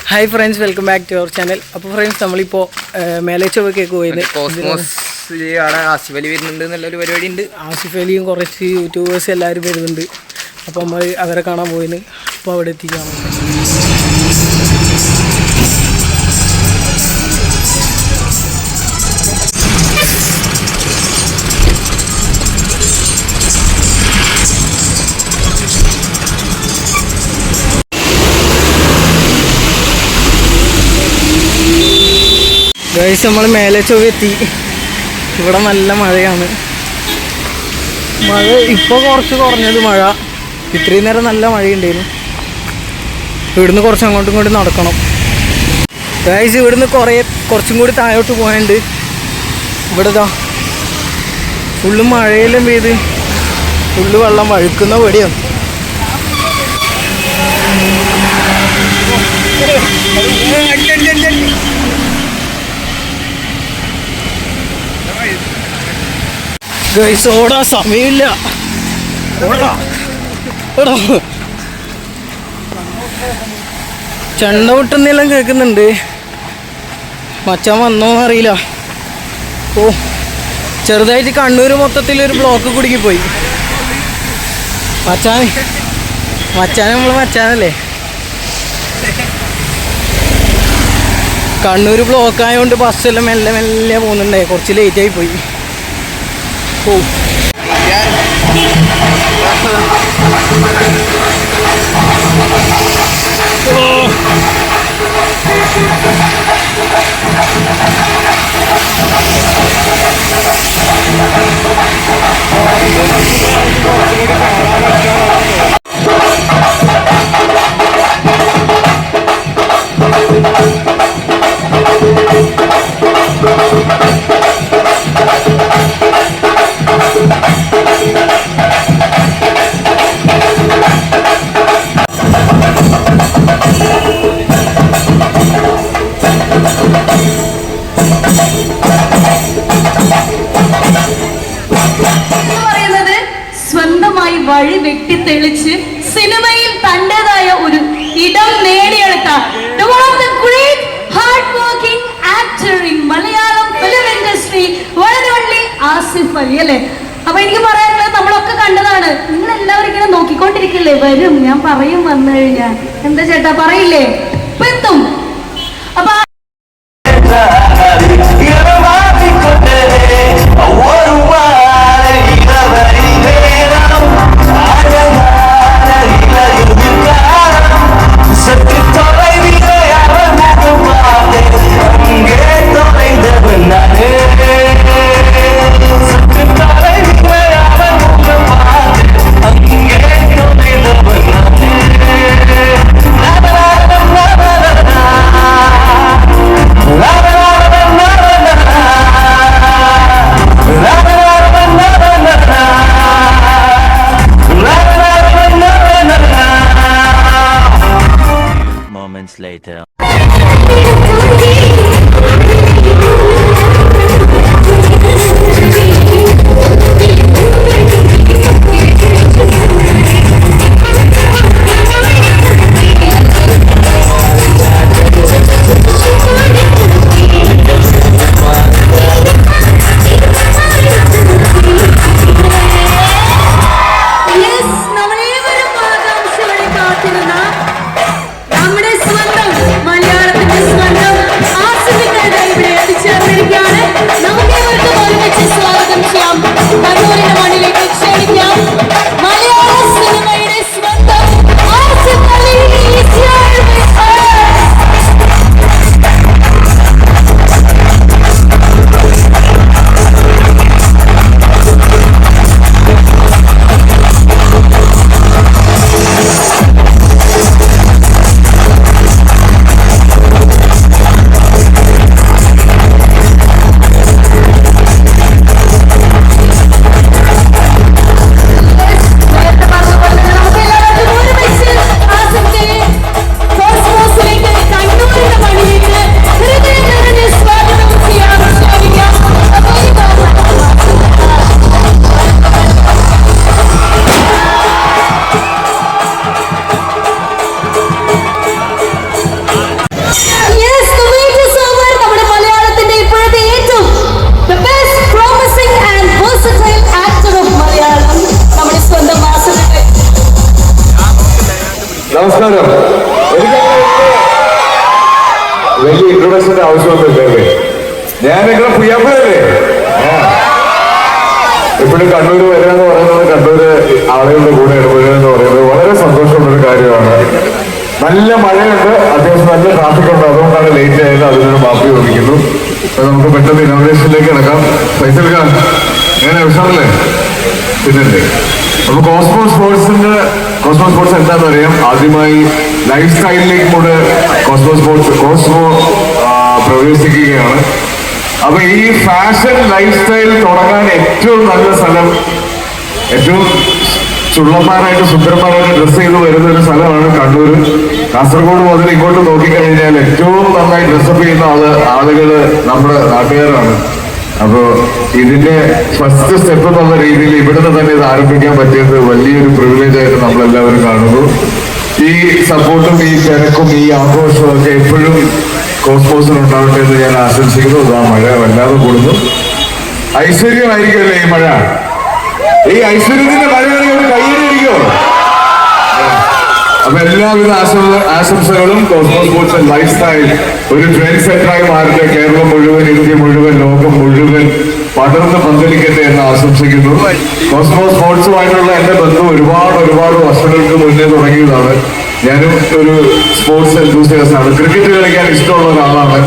Hi friends, welcome back to our channel. അപ്പോൾ friends, നമ്മളിപ്പോൾ മേലേച്ചൊവ്വയ്ക്കൊക്കെ പോയത് കോസ്മോസ് ആണ്. ആസിഫ് അലി വരുന്നുണ്ട് എന്നുള്ളൊരു പരിപാടി ഉണ്ട്. ആസിഫ് അലിയും കുറച്ച് യൂട്യൂബേഴ്സ് എല്ലാവരും വരുന്നുണ്ട്. അപ്പോൾ നമ്മൾ അവരെ കാണാൻ പോയിന്. അപ്പോൾ അവിടെ എത്തിക്കാണ്. ഗൈസ്, നമ്മൾ മേലേച്ചൊവ്വ എത്തി. ഇവിടെ നല്ല മഴയാണ്. മഴ ഇപ്പോൾ കുറച്ച് കുറഞ്ഞത്. മഴ ഇത്രയും നേരം നല്ല മഴയുണ്ടായിരുന്നു. ഇവിടുന്ന് കുറച്ച് അങ്ങോട്ടും ഇങ്ങോട്ടും നടക്കണം. ഗൈസ്, ഇവിടുന്ന് കുറച്ചും കൂടി താഴോട്ട് പോയുണ്ട്. ഇവിടെ ഇതാ ഫുള്ള് മഴയെല്ലാം പെയ്ത് ഫുള്ള് വെള്ളം വഴുക്കുന്ന പേടിയാണ്. ഗൈസ്, ഓടാ സമയമില്ല. ചെണ്ട പൊട്ടുന്നെല്ലാം കേൾക്കുന്നുണ്ട്. മച്ചാൻ വന്നോന്ന് അറിയില്ല. ഓ, ചെറുതായിട്ട് കണ്ണൂർ മൊത്തത്തിലൊരു ബ്ലോക്ക് കുടുങ്ങിപ്പോയി. മച്ചാൻ നമ്മൾ മച്ചാനല്ലേ. കണ്ണൂർ ബ്ലോക്ക് ആയതുകൊണ്ട് ബസ്സെല്ലാം മെല്ലെ മെല്ലെ പോകുന്നുണ്ടേ. കുറച്ച് ലേറ്റായി പോയി. ഓ, സ്വന്തമായി വഴി വെട്ടിത്തെളിച്ച് സിനിമയിൽ തന്റേതായ ഒരു ഇടം നേടിയെടുത്ത മലയാളം ഫിലിം ഇൻഡസ്ട്രി ആസിഫ് അലി അല്ലേ. അപ്പൊ എനിക്ക് പറയാനുള്ളത്, നമ്മളൊക്കെ കണ്ടതാണ്. നിങ്ങൾ എല്ലാവരും ഇങ്ങനെ നോക്കിക്കൊണ്ടിരിക്കില്ലേ? വരും, ഞാൻ പറയും വന്നു കഴിഞ്ഞാൽ. എന്താ ചേട്ടാ, പറയില്ലേ? ഇപ്പൊ എത്തും. അപ്പൊ later. മലയാളത്തിന്റെ കണ്ണൂരം എനിക്ക് വലിയ ഇൻട്രൊഡക്ഷന്റെ ആവശ്യമൊന്നുമില്ലല്ലേ? ഞാൻ നിങ്ങളെ പ്രിയപ്പഴല്ലേ? എപ്പോഴും കണ്ണൂർ വരിക എന്ന് പറയുന്നത്, കണ്ണൂര് ആളുകളുടെ കൂടെ ഇടപെടുക എന്ന് പറയുന്നത് വളരെ സന്തോഷമുള്ളൊരു കാര്യമാണ്. നല്ല മഴയുണ്ട്, അത്യാവശ്യം നല്ല ട്രാഫിക് ഉണ്ട്, അതുകൊണ്ടാണ് ലേറ്റ് ആയത്. അതിനൊരു മാപ്പി ചോദിക്കുന്നു. നമുക്ക് പെട്ടെന്ന് ഇനോഗ്രേഷനിലേക്ക് കിടക്കാം. പൈസ എടുക്കാം, എങ്ങനെ വിഷമല്ലേ? പിന്നല്ലേ അപ്പൊ കോസ്മോ സ്പോർട്സ് എന്താണെന്ന് അറിയാം. ആദ്യമായി ലൈഫ് സ്റ്റൈലിലേക്ക് കൂടെ കോസ്മോ പ്രവേശിക്കുകയാണ്. അപ്പൊ ഈ ഫാഷൻ ലൈഫ് സ്റ്റൈൽ തുടങ്ങാൻ ഏറ്റവും നല്ല സ്ഥലം, ഏറ്റവും ചുള്ളന്മാരായിട്ട് സുന്ദരന്മാരായിട്ട് ഡ്രസ് ചെയ്ത് വരുന്ന ഒരു സ്ഥലമാണ് കണ്ണൂർ. കാസർഗോഡ് മുതൽ ഇങ്ങോട്ട് നോക്കിക്കഴിഞ്ഞാൽ ഏറ്റവും നന്നായി ഡ്രസ്സപ്പ് ചെയ്യുന്ന ആളുകള് നമ്മുടെ നാട്ടുകാരാണ്. അപ്പോ ഇതിന്റെ ഫസ്റ്റ് സ്റ്റെപ്പ് എന്നുള്ള രീതിയിൽ ഇവിടുന്ന് തന്നെ ഇത് ആരംഭിക്കാൻ പറ്റിയത് വലിയൊരു പ്രിവിലേജ് ആയിട്ട് നമ്മളെല്ലാവരും കാണുന്നു. ഈ സപ്പോർട്ടും ഈ തിരക്കും ഈ ആഘോഷവും ഒക്കെ എപ്പോഴും കോസ്മോസിൽ ഉണ്ടാവട്ടെ എന്ന് ഞാൻ ആശംസിക്കുന്നു. ആ മഴ വല്ലാതെ കൂടുന്നു. ഐശ്വര്യമായിരിക്കുമല്ലേ ഈ മഴ? ഈ ഐശ്വര്യത്തിന്റെ മഴയാണെങ്കിൽ ഒരു കയ്യേറിയിരിക്കോ? അപ്പൊ എല്ലാവിധ ആശംസകളും. Cosmo sports and life style ഒരു ട്രെൻഡ് സെറ്ററായി മാറട്ടെ. കേരളം മുഴുവൻ, ഇന്ത്യ മുഴുവൻ, ലോകം മുഴുവൻ പടർന്ന് പന്തലിക്കട്ടെ എന്ന് ആശംസിക്കുന്നു. കോസ്മോ സ്പോർട്സുമായിട്ടുള്ള എന്റെ ബന്ധം ഒരുപാട് വർഷങ്ങൾക്ക് മുന്നേ തുടങ്ങിയതാണ്. ഞാനും ഒരു സ്പോർട്സ് എന്തൂസിയാസ്റ്റ് ആണ്. ക്രിക്കറ്റ് കളിക്കാൻ ഇഷ്ടമുള്ള ഒരാളാണ്.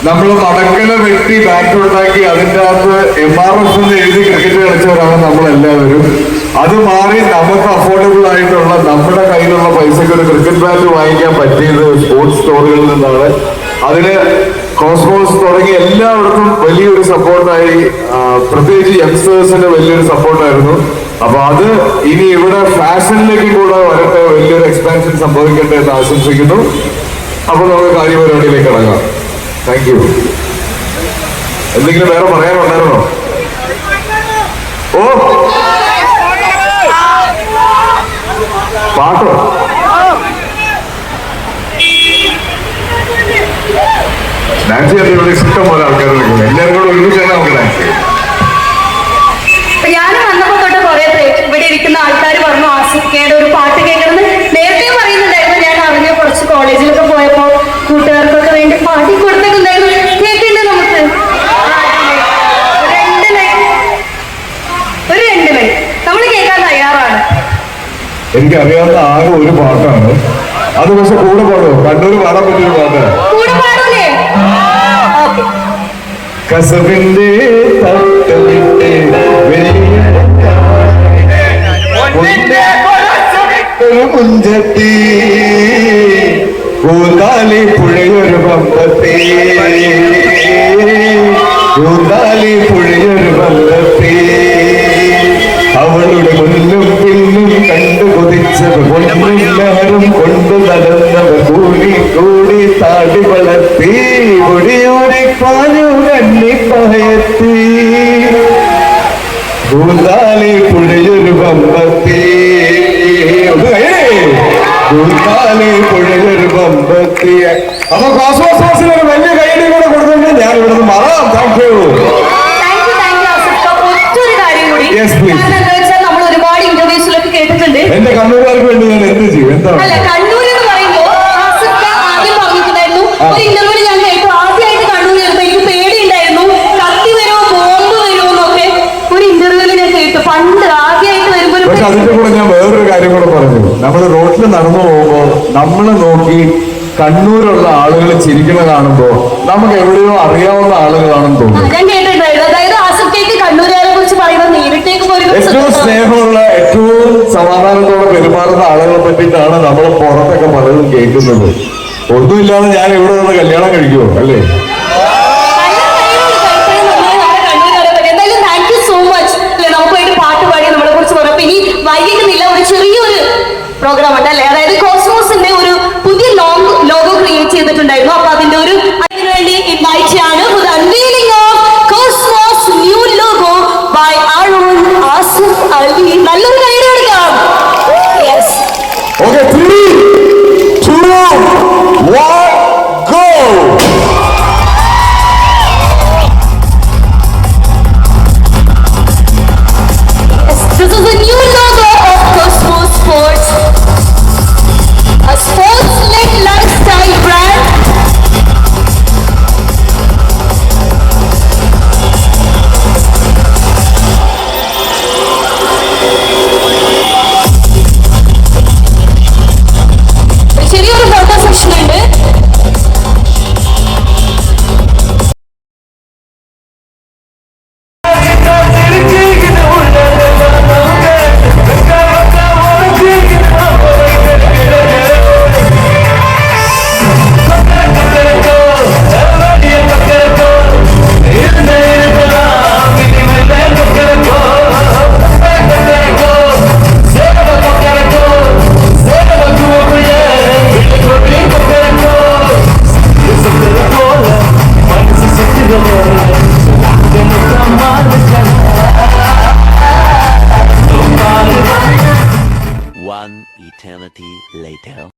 നമ്മൾ മടക്കല വെട്ടി ബാറ്റ് ഉണ്ടാക്കി അതിൻ്റെ അകത്ത് MRF എന്ന് എഴുതി ക്രിക്കറ്റ് കളിച്ചവരാണ് നമ്മളെല്ലാവരും. അത് മാറി നമുക്ക് അഫോർഡബിൾ ആയിട്ടുള്ള നമ്മുടെ കയ്യിലുള്ള പൈസക്ക് ഒരു ക്രിക്കറ്റ് ബാറ്റ് വാങ്ങിക്കാൻ പറ്റിയത് സ്പോർട്സ് സ്റ്റോറുകളിൽ നിന്നാണ്. അതിന് കോസ്മോസ് തുടങ്ങി എല്ലായിടത്തും വലിയൊരു സപ്പോർട്ടായി, പ്രത്യേകിച്ച് യങ്സ്റ്റേഴ്സിന് വലിയൊരു സപ്പോർട്ടായിരുന്നു. അപ്പൊ അത് ഇനി ഇവിടെ ഫാഷനിലേക്ക് കൂടെ വരട്ടെ, വലിയൊരു എക്സ്പാൻഷൻ സംഭവിക്കട്ടെ എന്ന് ആശംസിക്കുന്നു. അപ്പൊ നമുക്ക് കാര്യപരിപാടിയിലേക്ക് ഇറങ്ങാം. Thank you. എന്തെങ്കിലും വേറെ പറയാനുണ്ടായിരുന്നോ? ഓ പാട്ടോ? ഡാൻസ് ചെയ്യാൻ ഇവിടെ ഇഷ്ടം പോലെ ആൾക്കാർ നിൽക്കുന്നു. എല്ലാവരും കൂടെ ഒരുമിച്ചാണ് നമുക്ക് ഡാൻസ് ചെയ്യാം. ഞാൻ വന്നപ്പോ തൊട്ട് കുറെ ഇവിടെ ഇരിക്കുന്ന ആൾക്കാർ പറഞ്ഞു ആസിഫയുടെ ഒരു പാട്ട് കേൾക്കണമെന്ന് നേരത്തെ പറയുന്നുണ്ടായിരുന്നു. ഞാൻ അറിഞ്ഞ കുറച്ച് കോളേജിലൊക്കെ പോയപ്പോ കൂട്ടുകാർക്കൊക്കെ വേണ്ടി പാടി കൊടുത്തിട്ടുണ്ടായിരുന്നു. കേൾക്കണ്ടേ നമുക്ക്? ഒരു രണ്ട് ലൈൻ നമ്മൾ കേൾക്കാൻ തയ്യാറാണ്. എനിക്കറിയാവുന്ന ആകെ ഒരു പാട്ടാണ് അത്. പക്ഷെ കൂടെ പാടുമോ? കണ്ണൂർ പാടാൻ പറ്റിയൊരു പാട്ടാണ്. കൂടെ പാടൂലേ? കസവിന്റെ തട്ടമിട്ട് മുഞ്ചത്തി കൂന്താലി പുഴയൊരു പമ്പത്തി, കൂന്താലി പുഴയൊരു പമ്പത്തി, അവളുടെ മുന്നും പിന്നും കണ്ടു കൊതിച്ചത് കൊണ്ടും ലഹരും കൊണ്ടു നടന്നവർ കൂടി കൂടി താടി വളർത്തി ഒടിയോടി പാഞ്ഞു കണ്ണിപ്പയത്തി, കൂന്താലി പുഴയൊരു പമ്പത്തി, കൂന്താലി പുഴയൊരു പമ്പത്തി. അപ്പൊ കോസ്മോസിന് ഒരു വലിയ കൈയ്യടി കൂടെ കൊടുത്തിട്ട് ഞാൻ ഇവിടെ നിന്ന് മാറാം. Thank you. നമ്മൾ ഒരുപാട് ഇന്റർവ്യൂസിലൊക്കെ കേട്ടിട്ടുണ്ട്. എന്റെ കണ്ണൂരുകാർക്ക് വേണ്ടി ഞാൻ എന്ത് ചെയ്യും? എന്താണ് അല്ല, കണ്ണൂർ എന്ന് പറയുമ്പോ ആദ്യം പറഞ്ഞിട്ടുണ്ടായിരുന്നു. ഒരു ഇന്റർവ്യൂവിൽ ഞാൻ കേട്ടു, ആദ്യമായിട്ട് കണ്ണൂർ വരുമ്പോ എനിക്ക് പേടിയുണ്ടായിരുന്നു, കത്തി വരുമോ ബോംബ് വരുമോ എന്നൊക്കെ ഒരു ഇന്റർവ്യൂവിൽ ഞാൻ കേട്ടു. പണ്ട് ആദ്യമായിട്ട് വരുമ്പോ. പക്ഷെ അതിന്റെ കൂടെ ഞാൻ വേറൊരു കാര്യം കൂടെ പറഞ്ഞു. നമ്മൾ റോഡിൽ നടന്നു പോകുമ്പോ നമ്മളെ നോക്കി കണ്ണൂരുള്ള ആളുകൾ ചിരിക്കുന്ന കാണുമ്പോ നമുക്ക് എവിടെയോ അറിയാവുന്ന ആളുകളാണെന്ന് തോന്നുന്നു. ഞാൻ കേട്ടിട്ടുണ്ടായിരുന്നു. അതായത് ആസിഫേക്ക് കണ്ണൂരുകാരെ കുറിച്ച് പറയുന്നത് നേരിട്ടേക്ക് ഏറ്റവും സ്നേഹമുള്ള, ഏറ്റവും സമാധാനത്തോടെ പെരുമാറുന്ന ആളുകളെ പറ്റിയിട്ടാണ് നമ്മൾ പുറത്തൊക്കെ പലതും കേൾക്കുന്നത്. ഒന്നുമില്ലാതെ ഞാൻ ഇവിടെ നിന്ന് കല്യാണം കഴിക്കുമോ? അല്ലേ? എന്തായാലും താങ്ക് യു സോ മച്ച്. നമുക്ക് വേണ്ടി പാട്ട് പാടി നമ്മളെ കുറിച്ച് പറഞ്ഞപ്പോ ഇനി വൈകിക്കുന്നില്ല, ഒരു ചെറിയൊരു പ്രോഗ്രാം ഉണ്ട് അല്ലേ? അതായത് കോസ്മോസിന്റെ ഒരു പുതിയ ലോഗോ ക്രിയേറ്റ് ചെയ്തിട്ടുണ്ടായിരുന്നു. അപ്പൊ അതിന്റെ ഒരു അതിനുവേണ്ടി ഇൻവൈറ്റ് ചെയ്യാണ് ഒരു unveiling of Cosmos new logo by Arun Asif Ali. നല്ലൊരു കൈ കൊടുക്കാം. Yes. Okay, 3, 2, 1, go. This is the new logo of Cosmos Sports. A eternity later.